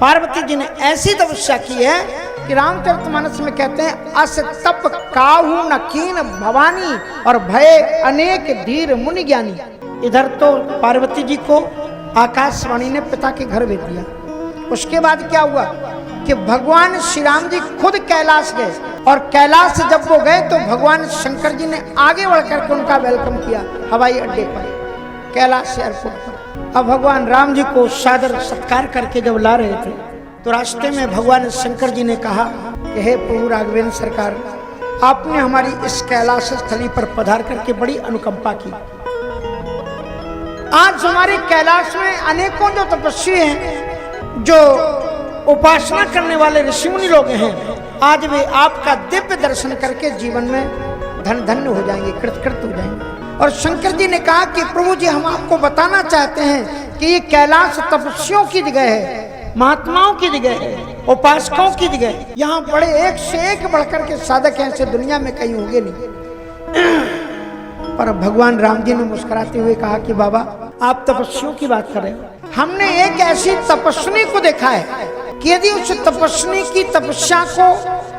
पार्वती जी ने ऐसी तपस्या की है कि रामचरितमानस में कहते हैं अस तप काहू न कीन भवानी और भय अनेक धीर मुनि ज्ञानी। इधर तो पार्वती जी को आकाशवाणी ने पिता के घर भेज दिया। उसके बाद क्या हुआ कि भगवान श्री राम जी खुद कैलाश गए और कैलाश जब वो गए तो भगवान शंकर जी ने आगे बढ़कर के उनका वेलकम किया हवाई अड्डे पर, कैलाश एयरपोर्ट पर। अब भगवान राम जी को सादर सत्कार करके जब ला रहे थे तो रास्ते में भगवान शंकर जी ने कहा कि हे प्रभु राघवेंद्र सरकार, आपने हमारी इस कैलाश स्थली पर पधार करके बड़ी अनुकंपा की। आज हमारे कैलाश में अनेकों जो तपस्वी हैं, जो उपासना करने वाले ऋषि मुनि लोग हैं, आज वे आपका दिव्य दर्शन करके जीवन में धन धन्य हो जाएंगे, कृतकृत हो जाएंगे। और शंकर जी ने कहा कि प्रभु जी हम आपको बताना चाहते हैं कि ये कैलाश तपस्वियों की जगह है, महात्माओं की जगह है, उपासकों की जगह है। यहाँ बड़े एक से एक बढ़कर के साधक हैं, ऐसे दुनिया में कहीं होंगे नहीं। पर भगवान राम जी ने मुस्कुराते हुए कहा कि बाबा आप तपस्वियों की बात कर रहे हो। हमने एक ऐसी तपस्विनी को देखा है कि यदि उस तपस्विनी की तपस्या को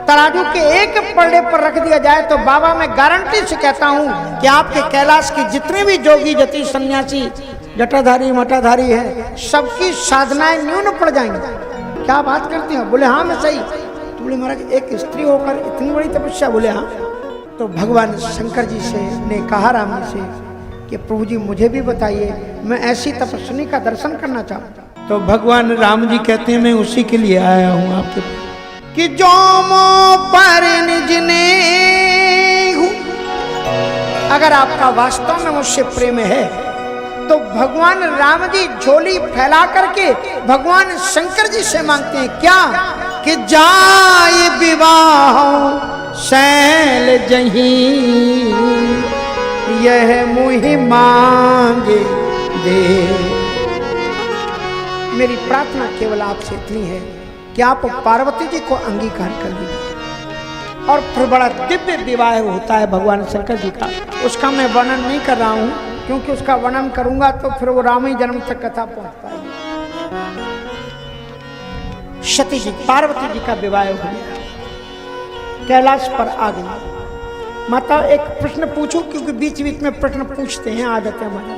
तराजू के एक पलड़े पर रख दिया जाए तो बाबा मैं गारंटी से कहता हूँ कि आपके कैलाश की जितने भी जोगी जति सन्यासी जटाधारी मटाधारी है, सबकी साधनाएं न्यून पड़ जाएंगी। क्या बात करते हो? बोले हाँ मैं सही। तो बोले महाराज एक स्त्री होकर इतनी बड़ी तपस्या? बोले हाँ। तो भगवान शंकर जी से ने कहा राम जी से कि प्रभु जी मुझे भी बताइए, मैं ऐसी तपस्विनी का दर्शन करना चाहता। तो भगवान राम जी कहते हैं मैं उसी के लिए आया हूँ आपके पास कि जो मो पर निजने हूँ। अगर आपका वास्तव में मुझसे प्रेम है तो भगवान राम जी झोली फैला करके भगवान शंकर जी से मांगते हैं क्या कि जाय विवाह शैल जहीं यह मुहि मांगे दे। मेरी प्रार्थना केवल आपसे इतनी है कि आप पार्वती जी को अंगीकार कर लीजिए। और फिर बड़ा दिव्य विवाह होता है भगवान शंकर जी का। उसका मैं वर्णन नहीं कर रहा हूँ क्योंकि उसका वर्णन करूंगा तो फिर वो राम ही जन्म तक कथा पहुंच पाएगी। सती जी पार्वती जी का विवाह हो गया, कैलाश पर आ गई। माता एक प्रश्न पूछूं क्योंकि बीच बीच में प्रश्न पूछते हैं, आदत है हमारी।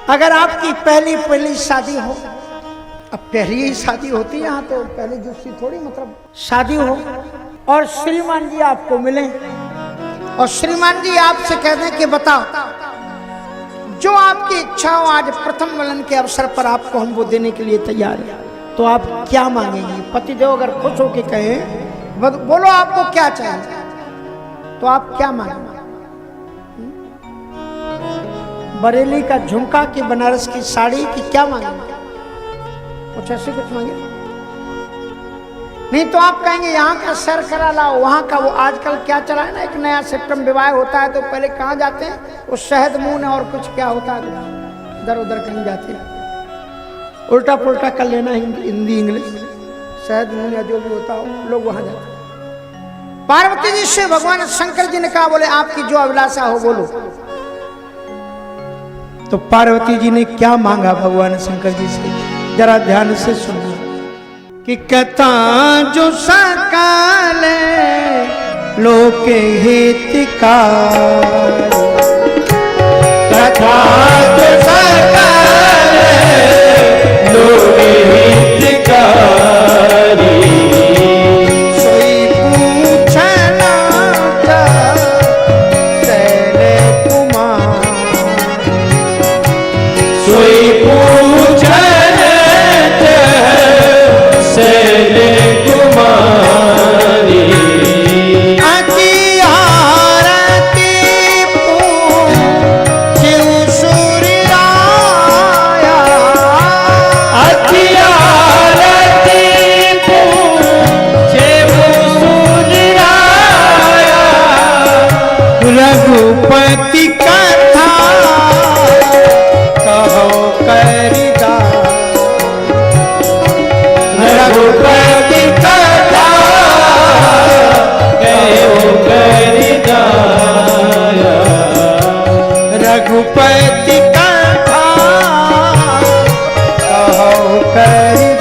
अगर आपकी पहली शादी हो, अब पहली ही शादी होती है यहाँ तो पहली दूसरी थोड़ी, मतलब शादी हो और श्रीमान जी आपको मिले और श्रीमान जी आपसे कह दें कि बताओ जो आपकी इच्छा हो, आज प्रथम मिलन के अवसर पर आपको हम वो देने के लिए तैयार है, तो आप क्या मांगेंगे? पतिदेव अगर खुश होके कहे बोलो आपको क्या चाहिए, तो आप क्या मांगेंगे? बरेली का झुमका की बनारस की साड़ी की क्या मांगेंगे? कुछ ऐसे कुछ मांगे? नहीं तो आप कहेंगे यहाँ का सैर करा लाओ, वहाँ का वो आजकल क्या चला है ना, एक नया सिस्टम विवाह होता है तो पहले कहाँ जाते हैं, वो शहद मुंह और कुछ क्या होता है इधर उधर कहीं जाते हैं, उल्टा पुल्टा कर लेना हिंदी इंग्लिश, शहद मुंह या जो भी होता हो लोग वहाँ जाते हैं। पार्वती जी से भगवान शंकर जी ने कहा बोले आपकी जो अभिलाषा हो बोलो। तो पार्वती जी ने क्या मांगा भगवान शंकर जी से, जरा ध्यान से सुनना कि कथा जो सकाल लोके हितकार, कथा जो सकाल लोके हितकारी, सोई पूछना शैल कुमार, सोई पूछना शैल कुमारी, अति आरती पूछिव सूर्याया, अति आरती पूछिव सूर्याया, रघुपति कथा कहो करिदा, रघुपति कथा कहो करिदाया, रघुपति कथा कहो करिदाया।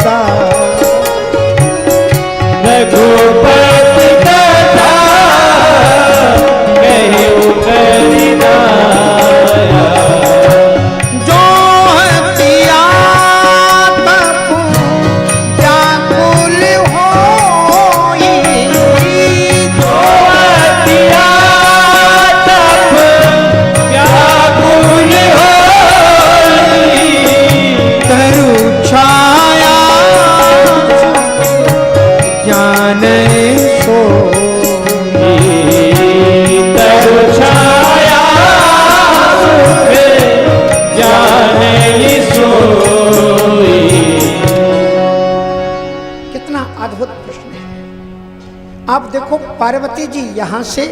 आप देखो पार्वती जी यहाँ से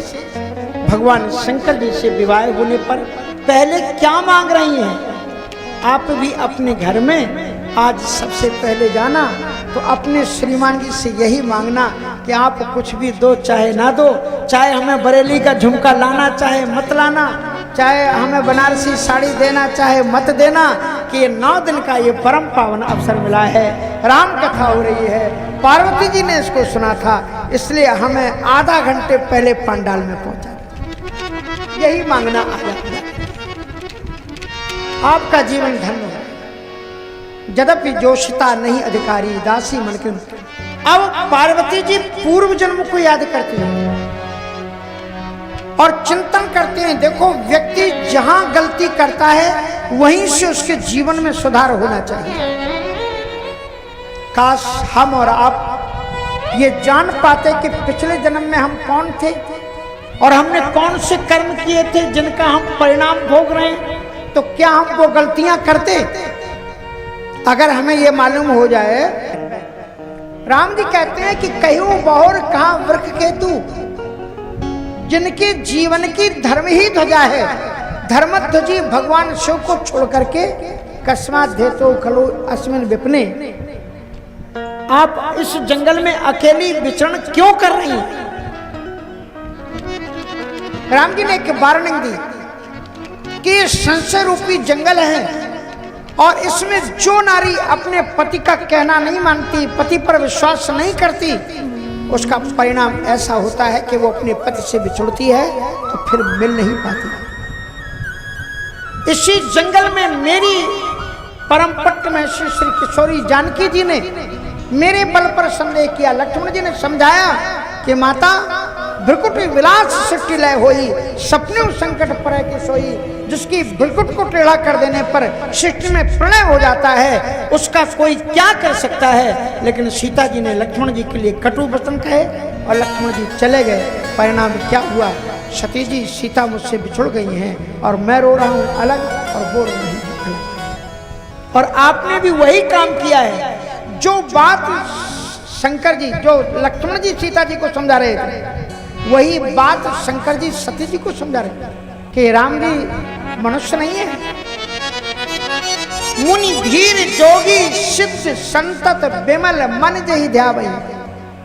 भगवान शंकर जी से विवाह होने पर पहले क्या मांग रही हैं? आप भी अपने घर में आज सबसे पहले जाना तो अपने श्रीमान जी से यही मांगना कि आप कुछ भी दो चाहे ना दो, चाहे हमें बरेली का झुमका लाना चाहे मत लाना, चाहे हमें बनारसी साड़ी देना चाहे मत देना, कि ये 9 दिन का ये परम पावन अवसर मिला है, राम कथा हो रही है, पार्वती जी ने इसको सुना था, इसलिए हमें आधा घंटे पहले पंडाल में पहुंचा। यही मांगना आपका जीवन धन्य हो। यद्यपि जोशिता नहीं अधिकारी दासी मन के। अब पार्वती जी पूर्व जन्म को याद करती हैं और चिंतन करते हैं। देखो व्यक्ति जहां गलती करता है वहीं से उसके जीवन में सुधार होना चाहिए। काश हम और आप ये जान पाते कि पिछले जन्म में हम कौन थे और हमने कौन से कर्म किए थे जिनका हम परिणाम भोग रहे हैं, तो क्या हम वो गलतियां करते? अगर हमें ये मालूम हो जाए, राम जी कहते हैं कि कहीं बहुर कहां वृक्ष केतु, जिनके जीवन की धर्म ही ध्वजा है, धर्मध्वजी भगवान शिव को छोड़ करके कस्मात धेतो खलु अस्मिन विपने, आप इस जंगल में अकेली विचरण क्यों कर रही हैं? राम जी ने एक वार्निंग दी कि संशय रूपी जंगल है और इसमें जो नारी अपने पति का कहना नहीं मानती, पति पर विश्वास नहीं करती, उसका परिणाम ऐसा होता है कि वो अपने पति से बिछुड़ती है तो फिर मिल नहीं पाती। इसी जंगल में मेरी परम पट्ट में श्री किशोरी जानकी जी ने मेरे बल पर संदेह किया। लक्ष्मण जी ने समझाया कि माता भ्रकुट विलास सृष्टि लय होई, सपने संकट पर की सोई, जिसकी भ्रकुट को टेढ़ा कर देने पर सृष्टि में प्रलय हो जाता है, उसका कोई क्या कर सकता है। लेकिन सीता जी ने लक्ष्मण जी के लिए कटु वचन कहे और लक्ष्मण जी चले गए। परिणाम क्या हुआ? सती जी सीता मुझसे बिछुड़ गई हैं और मैं रो रहा हूँ अलग और वो रो रही है अलग। और आपने भी वही काम किया है जो बात शंकर जी, जो लक्ष्मण जी सीता जी को समझा रहे थे, वही बात शंकर जी सती जी को समझा रहे कि राम जी मनुष्य नहीं है। मुनि धीर जोगी सिद्ध संतत विमल मन जही ध्यावई,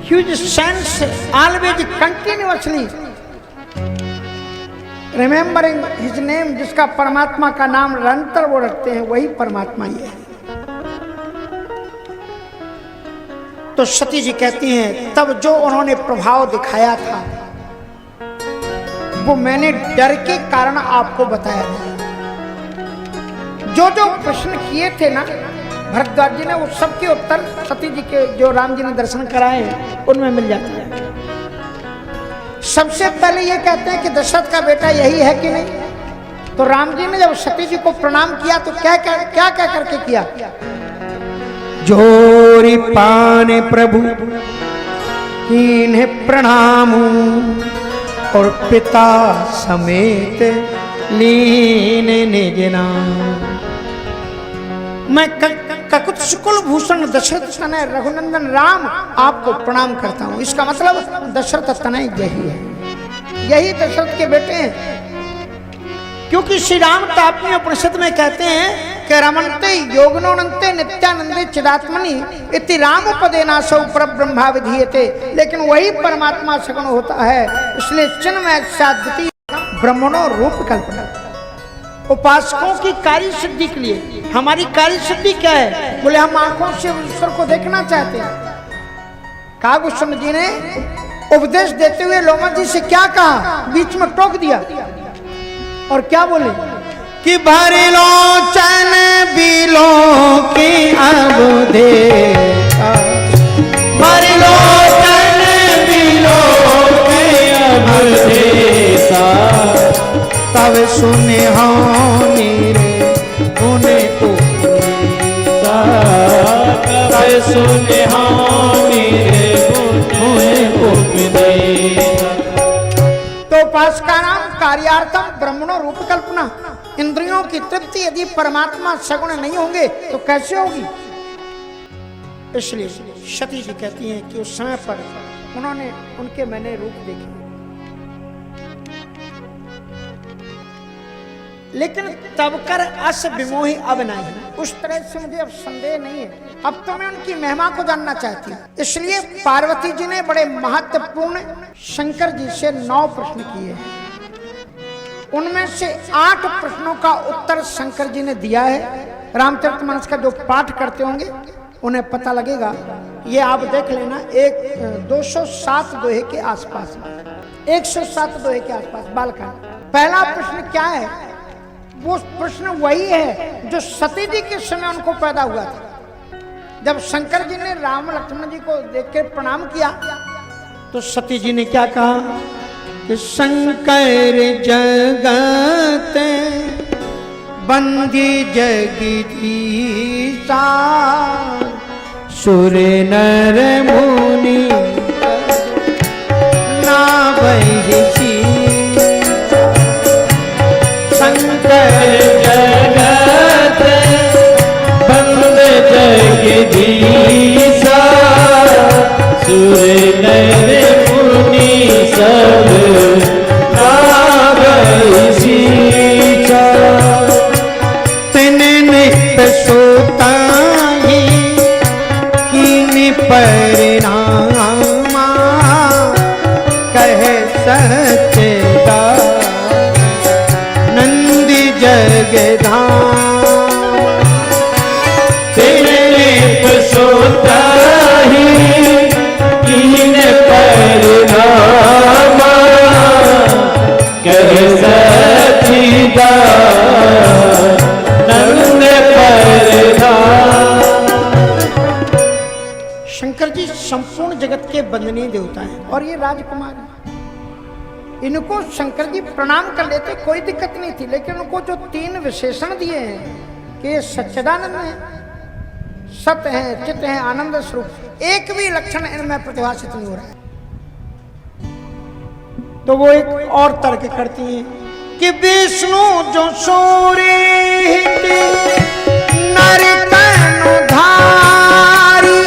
huge sense always continuously remembering his name, जिसका परमात्मा का नाम निरंतर वो रखते हैं वही परमात्मा ही है। तो सती जी कहती हैं तब जो उन्होंने प्रभाव दिखाया था वो मैंने डर के कारण आपको बताया था। जो जो प्रश्न किए थे ना भरद्वाज जी ने, वो सबके उत्तर सती जी के जो राम जी ने दर्शन कराए हैं उनमें मिल जाते हैं। सबसे पहले ये कहते हैं कि दशरथ का बेटा यही है कि नहीं। तो राम जी ने जब सती जी को प्रणाम किया तो क्या क्या करके किया? जोरी पाने प्रभु इन्हें प्रणाम और पिता समेत लीन निज नाम। मैं ककुत शुक्ल भूषण दशरथ तनय रघुनंदन राम आपको प्रणाम करता हूं। इसका मतलब दशरथ तनय यही है, यही दशरथ के बेटे हैं। क्योंकि श्री राम तापनी उपनिषद में कहते हैं कि रमन्ते योगनोनन्ते नित्यानंदे चिदात्मनि इति रामोपदेनासौ परब्रह्मा विधीयते। लेकिन वही परमात्मा सगुण होता है, इसलिए चिन्मय साध्यति ब्रह्मणो रूप कल्पना। उपासकों की कार्य सिद्धि के लिए हमारी कार्य सिद्धि क्या है? बोले हम आंखों से ईश्वर को देखना चाहते हैं। कहा गोस्वामी जी ने उपदेश देते हुए लोमन जी से क्या कहा? बीच में टोक दिया और क्या बोले कि भरी लोचन बिलो की अब देखा, भरी लोचन बिलो की अब देखा, तब सुने होनी रे उन्हें को तब सुने होनी रे उन्हें को तो उपासकानाम कार्यार्थम ब्रह्मणो रूप कल्पना। इंद्रियों की तृप्ति यदि परमात्मा सगुण नहीं होंगे तो कैसे होगी? इसलिए सती जी कहती हैं कि उस समय पर उन्होंने उनके मैंने रूप देखे, लेकिन तब कर अस विमोही अब नहीं। उस तरह से मुझे अब संदेह नहीं है, अब तो मैं उनकी महिमा को जानना चाहती हूँ। इसलिए पार्वती जी ने बड़े महत्वपूर्ण शंकर जी से 9 प्रश्न किए हैं। उनमें से 8 प्रश्नों का उत्तर शंकर जी ने दिया है। रामचरितमानस का जो पाठ करते होंगे उन्हें पता लगेगा। ये आप देख लेना, 207 दोहे के आसपास, 107 दोहे के आसपास बालकांड। पहला प्रश्न क्या है? वो प्रश्न वही है जो सती जी के समय उनको पैदा हुआ था। जब शंकर जी ने राम लक्ष्मण जी को देखकर प्रणाम किया तो सती जी ने क्या कहा कि शंकर जगत बंदी जगदीशा, सुर नर मुनि नावहि। शंकर जगत बंद जगदीशा, सुर नर मुनि सब नावहि। तिन नित सोताहि कीन परिणामा, कह सचदा नंदी जगधाम। तिन नित सोताहि कीन परिणामा, कह सचदा नंद परिधाम। शंकर जी संपूर्ण जगत के वंदनीय देवता हैं और ये राजकुमार हैं। इनको शंकर जी प्रणाम कर लेते, कोई दिक्कत नहीं थी। लेकिन उनको जो 3 विशेषण दिए हैं कि ये सच्चिदानंद है, सत्य है, चित्त है, आनंद स्वरूप, एक भी लक्षण इनमें प्रतिभाषित नहीं हो रहा है। तो वो एक और तर्क करती हैं कि विष्णु जो सूर्य नर तनु धारी,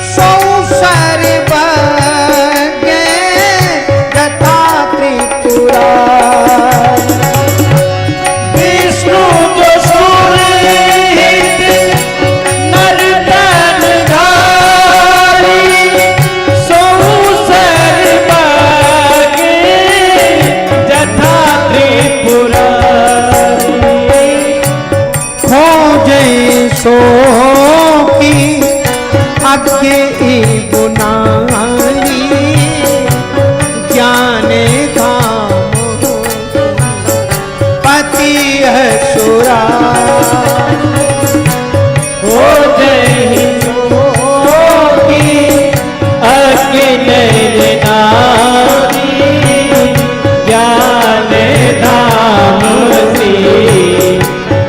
सौ सर्वज्ञ यथा त्रिपुरारी। विष्णु जो सूर्य नर तनु धारी, सौ सर्वज्ञ यथा त्रिपुरारी। खोजे सो की आगे बुनारी, ज्ञान धाम पति है सुरा। हो जय की अखिल नारी, ज्ञान धाम सी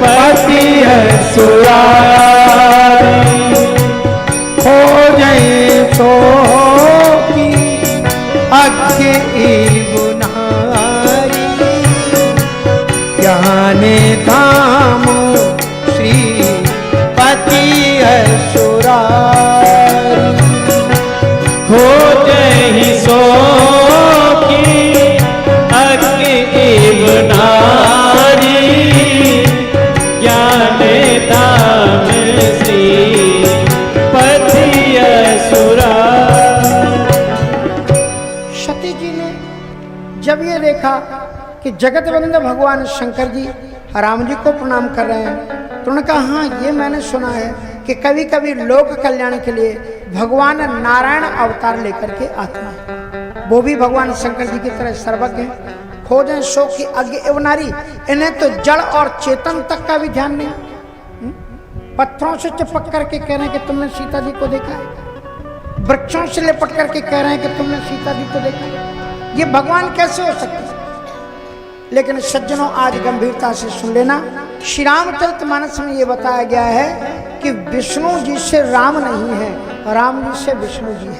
पति सुरारी। खोजे सो की आगे बुनारी, ज्ञान धाम श्री पति असुरारी। हो जय सो की अखिल नारी, ज्ञान धाम श्री पति सुरारी। सती जी ने जब ये देखा कि जगत बंधु भगवान शंकर जी राम जी को प्रणाम कर रहे हैं तो उन्होंने कहा हाँ, ये मैंने सुना है कि कभी कभी लोक कल्याण के लिए भगवान नारायण अवतार लेकर के आते हैं। वो भी भगवान शंकर जी की तरह सर्वज्ञ हैं। खोजें सो की अज्ञ एवं नारी, इन्हें तो जड़ और चेतन तक का भी ध्यान नहीं। पत्थरों से चिपक करके कह रहे हैं कि तुमने सीता जी को देखा है, वृक्षों से लिपट करके कह रहे हैं कि तुमने सीता जी को देखा है। ये भगवान कैसे हो सकते हैं? लेकिन सज्जनों, आज गंभीरता से सुन लेना, श्री रामचरितमानस में ये बताया गया है कि विष्णु जी से राम नहीं है, राम जी से विष्णु जी है।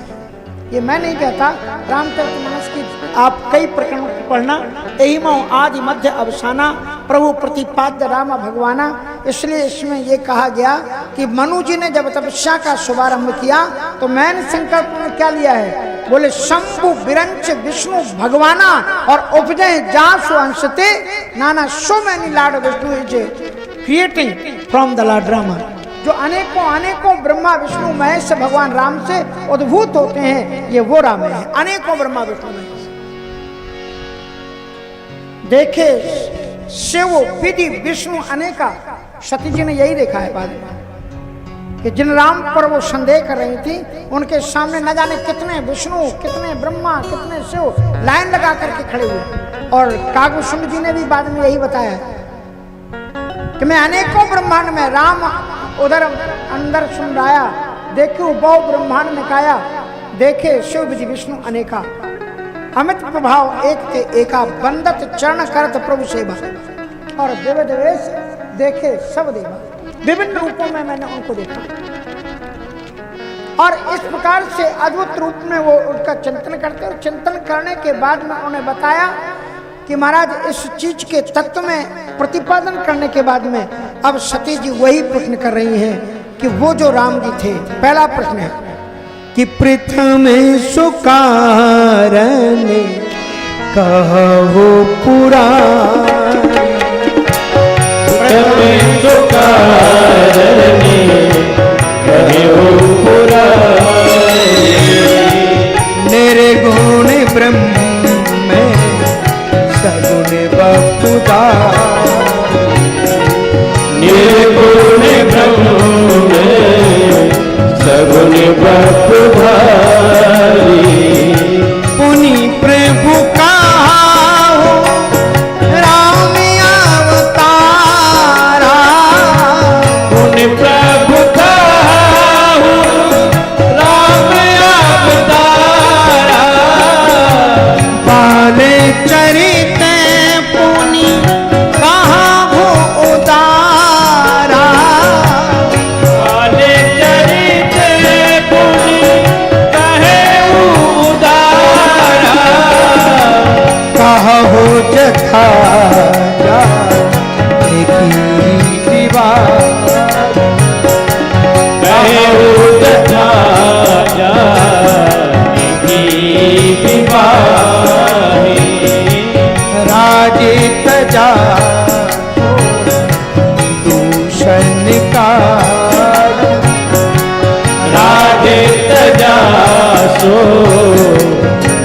ये मैं नहीं कहता, रामचरितमानस की आप कई प्रकरण पढ़ना। यही मो आदि मध्य अवसाना प्रभु प्रतिपाद्य राम भगवाना। इसलिए इसमें ये कहा गया कि मनु जी ने जब तपस्या का शुभारंभ किया तो मैंने संकल्प में क्या लिया है, बोले शंभु विरंच विष्णु भगवाना और उपजय जासु अंशते नाना so many Lord Vishnu is creating from the Lord Rama. जो अनेकों अनेकों ब्रह्मा विष्णु महेश भगवान राम से उद्भूत होते हैं, ये वो राम है, अनेकों ब्रह्मा विष्णु महेश। देखे शिव विधि विष्णु अनेका। सती जी ने यही देखा है बाद में कि जिन राम पर वो संदेह कर रही थी उनके सामने न जाने कितने विष्णु, कितने ब्रह्मा, कितने शिव लाइन लगा करके खड़े हुए। और कागभूषण जी ने भी बाद में यही बताया कि मैं अनेकों ब्रह्मांड में राम उधर अंदर सुन रहा, देखो बहु ब्रह्मांड में काया, देखे शिव विधि विष्णु अनेका, अमित प्रभाव एक ते एका, बंदत चरण करत प्रभु सेवा। और देव देवेश देखे सब देवा, विभिन्न रूपों में मैंने उनको देखा। और इस प्रकार से अद्भुत रूप में वो उनका चिंतन करते, और चिंतन करने के बाद में उन्हें बताया कि महाराज इस चीज के तत्व में प्रतिपादन करने के बाद में अब सती जी वही प्रश्न कर रही हैं कि वो जो राम जी थे। पहला प्रश्न है कि प्रथम सुकारण कहो पुराण, प्रथम सुकारण कहो पुराण, निर्गुण ब्रह्म सगुण बपुधारी, निर्गुण ब्रह्म सगुण बपुधारी, पुनि प्रभु कहो राम अवतारा, पुनि प्रभु कहो राम अवतारा, बाल चरित पुनि कहो उदारा, बाल चरित पुनि कहे उदारा, कहो जथा जाति विवाह, कहो जथा जाति विवाह, राजित जा दूषण का, राजित जा सो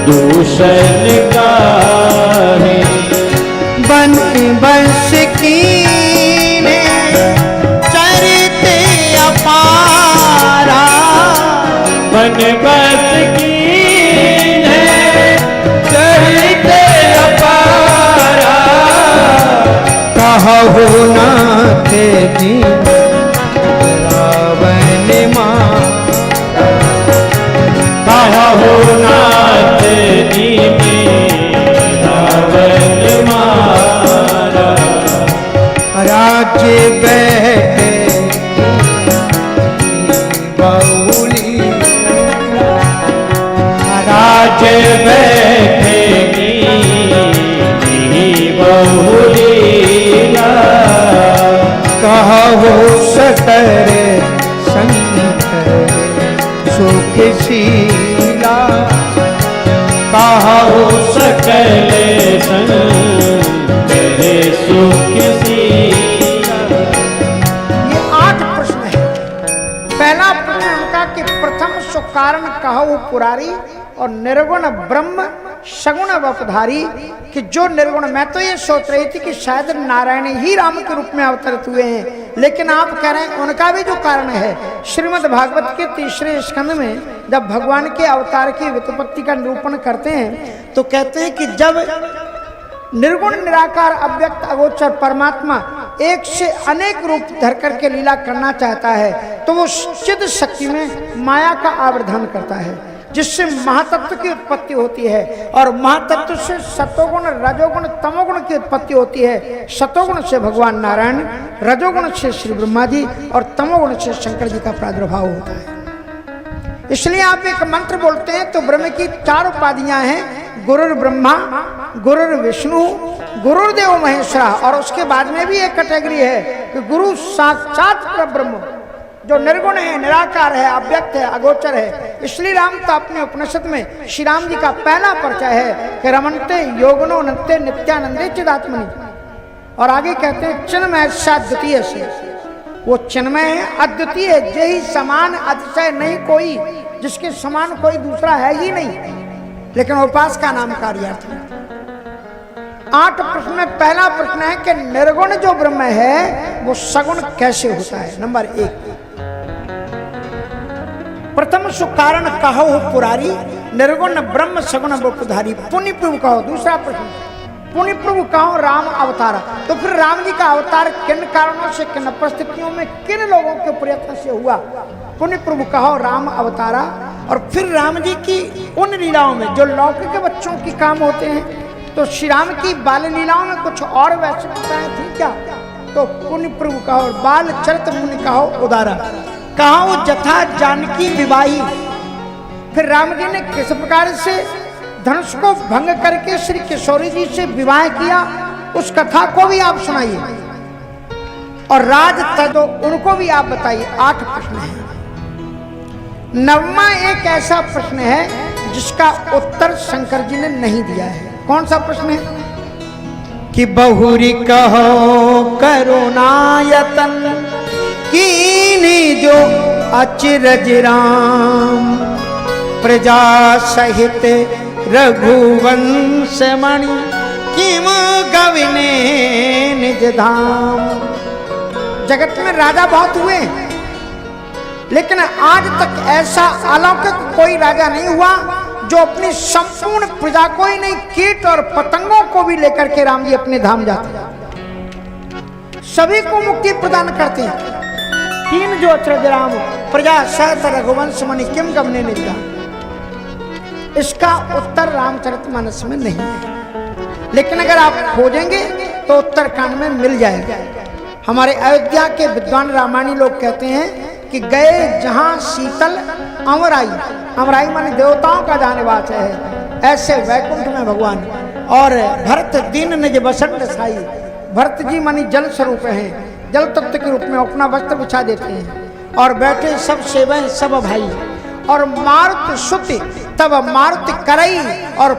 दूषण का, बन बंश की ने चरित अपारा, बन बंश की ने चरित अपारा, कहो नाथ जी रावण मारा, कहो नाथ जी रावण मारा, राज्य बैठे बहुली, राज्य बैठेगी बहुलीला, कहो सकर शंकर सुखशीला, कहो सकल शंकर सुखशीला। ये 8 प्रश्न है। पहला प्रश्न उनका कि प्रथम सुकारण कहो पुरारी और निर्गुण ब्रह्म सगुण वपधारी, कि जो निर्गुण, मैं तो ये सोच रही थी कि शायद नारायण ही राम के रूप में अवतरित हुए हैं, लेकिन आप कह रहे हैं उनका भी जो कारण है। श्रीमद् भागवत के 3रे स्कंद में जब भगवान के अवतार की व्युत्पत्ति का निरूपण करते हैं तो कहते हैं कि जब निर्गुण निराकार अव्यक्त अगोचर परमात्मा एक से अनेक रूप धर करके लीला करना चाहता है तो वो चिद शक्ति में माया का आवर्धन करता है, जिससे महातत्व की उत्पत्ति होती है। और महातत्व से सतोगुण रजोगुण तमोगुण की उत्पत्ति होती है। सतोगुण से भगवान नारायण, रजोगुण से श्री ब्रह्मा जी और तमोगुण से शंकर जी का प्रादुर्भाव होता है। इसलिए आप एक मंत्र बोलते हैं तो ब्रह्म की 4 उपाधियां हैं, गुरुर ब्रह्मा, गुरुर विष्णु, गुरुदेव महेश्वरा। और उसके बाद में भी एक कैटेगरी है कि गुरु साक्षात परब्रह्म, जो निर्गुण है, निराकार है, अव्यक्त है, अगोचर है। इसलिए राम तो अपने उपनिषद में श्री राम जी का पहला परिचय है कि रमन्ते योगनो नत्ते नित्यानंदे चिदात्मनि। और आगे कहते हैं चिन्मय द्वितीय से, वो चिन्मय है, अद्वितीय है, यही समान अतिशय नहीं कोई, जिसके समान कोई दूसरा है ही नहीं। लेकिन उपास का नाम कार्यार्थ है। 8 प्रश्न में पहला प्रश्न है कि निर्गुण जो ब्रह्म है वो सगुण कैसे होता है। नंबर 1, प्रथम सुकारण कहो पुरारी, निर्गुण ब्रह्म सगुण बुधारी, पुण्य प्रभु कहो। दूसरा प्रश्न, पुण्य प्रभु कहो राम अवतारा। तो फिर राम जी का अवतार किन कारणों से, किन परिस्थितियों में, किन लोगों के प्रयत्न से हुआ। पुण्य प्रभु कहो राम अवतारा। और फिर राम जी की उन लीलाओं में जो लौकिक बच्चों की काम होते हैं, तो श्री राम की बाल लीलाओं में कुछ और वैश्विकताएं थी क्या। तो पुण्य प्रभु कहो, बाल चरित पुण्य कहो उदारा, कहो जथा जानकी विवाही। फिर राम जी ने किस प्रकार से धनुष को भंग करके श्री किशोरी जी से विवाह किया, उस कथा को भी आप सुनाइए। और राज तजो उनको भी आप बताइए। 8 प्रश्न है। 9वां एक ऐसा प्रश्न है जिसका उत्तर शंकर जी ने नहीं दिया है। कौन सा प्रश्न है कि बहुरी कहो करुणायतन, कीनी जो अचिरज राम, प्रजा सहित रघुवंश मणि, किम गविने निज धाम। जगत में राजा बहुत हुए हैं, लेकिन आज तक ऐसा अलौकिक कोई राजा नहीं हुआ जो अपनी संपूर्ण प्रजा को ही नहीं, कीट और पतंगों को भी लेकर के राम जी अपने धाम जाते हैं, सभी को मुक्ति प्रदान करते हैं। 3 जो अचरज राम, प्रजा सहित रघुवंश मणि, किम गविने निज धाम। इसका उत्तर रामचरितमानस में नहीं है, लेकिन अगर आप खोजेंगे तो उत्तरकांड में मिल जाएगा। हमारे अयोध्या के विद्वान रामायणी लोग कहते हैं कि गए जहां शीतल अमराई, अमराई माने देवताओं का जानवास है, ऐसे वैकुंठ में भगवान। और भरत दीन निज बसंत साई, भरत जी मानी जल स्वरूप हैं, जल तत्व के रूप में अपना वस्त्र बिछा देते हैं और बैठे सब सेवै सब भाई। और मारुत सुति तब मारुति करई, और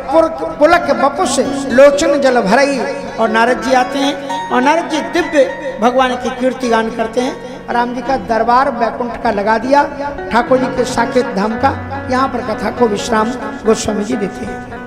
पुलक बपुस लोचन जल भरई। और नारद जी आते हैं और नारद जी दिव्य भगवान की कीर्ति गान करते हैं। राम जी का दरबार बैकुंठ का लगा दिया, ठाकुर जी के साकेत धाम का। यहाँ पर कथा को विश्राम गोस्वामी जी देते हैं।